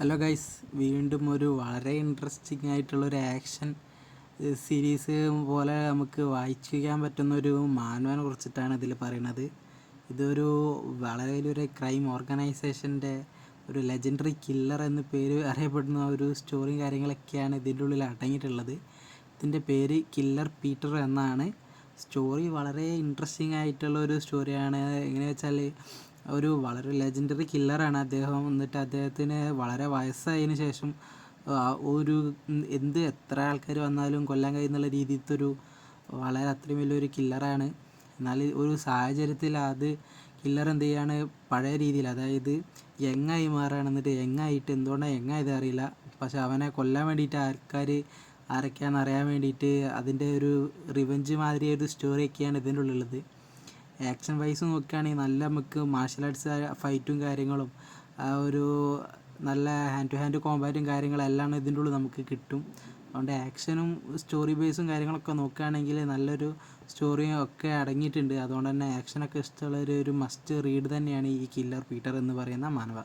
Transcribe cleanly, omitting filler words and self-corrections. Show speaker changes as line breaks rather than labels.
Hello guys, വീണ്ടും ഒരു വളരെ ഇൻട്രസ്റ്റിംഗ് ആയിട്ടുള്ളൊരു ആക്ഷൻ സീരീസ് പോലെ നമുക്ക് വായിക്കാൻ പറ്റുന്നൊരു മാനുവനെ കുറിച്ചിട്ടാണ് ഇതിൽ പറയുന്നത്. ഇതൊരു വളരെ വലിയൊരു ക്രൈം ഓർഗനൈസേഷൻ്റെ ഒരു ലെജൻഡറി കില്ലർ എന്ന പേര് അറിയപ്പെടുന്ന ഒരു സ്റ്റോറിയും കാര്യങ്ങളൊക്കെയാണ് ഇതിൻ്റെ ഉള്ളിൽ അടങ്ങിയിട്ടുള്ളത്. ഇതിൻ്റെ പേര് കില്ലർ പീറ്റർ എന്നാണ്. സ്റ്റോറി വളരെ ഇൻട്രസ്റ്റിംഗ് ആയിട്ടുള്ള ഒരു സ്റ്റോറിയാണ്. എങ്ങനെയാ വെച്ചാൽ ഒരു വളരെ ലെജൻഡറി കില്ലറാണ് അദ്ദേഹം. എന്നിട്ട് അദ്ദേഹത്തിന് വളരെ വയസ്സായതിനു ശേഷം ഒരു എത്ര ആൾക്കാർ വന്നാലും കൊല്ലാൻ കഴിയുന്നുള്ള രീതിയിലത്തെ ഒരു വളരെ അത്രയും വലിയൊരു കില്ലറാണ്. എന്നാൽ ഒരു സാഹചര്യത്തിൽ കില്ലർ എന്ത് ചെയ്യാണ്, പഴയ രീതിയിൽ, അതായത് യങ്ങായി മാറുകയാണ്. എന്നിട്ട് യങ്ങായിട്ട് എന്തുകൊണ്ടാണ് യങ്ങായത് അറിയില്ല, പക്ഷെ അവനെ കൊല്ലാൻ വേണ്ടിയിട്ട് ആരൊക്കെയാണെന്ന് അറിയാൻ വേണ്ടിയിട്ട് അതിൻ്റെ ഒരു റിവെഞ്ച് മാതിരി ഒരു സ്റ്റോറിയൊക്കെയാണ് ഇതിൻ്റെ ഉള്ളിലുള്ളത്. ആക്ഷൻ വൈസ് നോക്കുകയാണെങ്കിൽ നല്ല നമുക്ക് മാർഷൽ ആർട്സ് ഫൈറ്റും കാര്യങ്ങളും ഒരു നല്ല ഹാൻഡ് ടു ഹാൻഡ് കോമ്പാറ്റും കാര്യങ്ങളെല്ലാം ഇതിൻ്റെ ഉള്ളിൽ നമുക്ക് കിട്ടും. അതുകൊണ്ട് ആക്ഷനും സ്റ്റോറി ബേസും കാര്യങ്ങളൊക്കെ നോക്കുകയാണെങ്കിൽ നല്ലൊരു സ്റ്റോറിയും ഒക്കെ അടങ്ങിയിട്ടുണ്ട്. അതുകൊണ്ട് തന്നെ ആക്ഷനൊക്കെ ഇഷ്ടമുള്ളൊരു മസ്റ്റ് റീഡ് തന്നെയാണ് ഈ കില്ലർ പീറ്റർ എന്ന് പറയുന്ന മാനവ.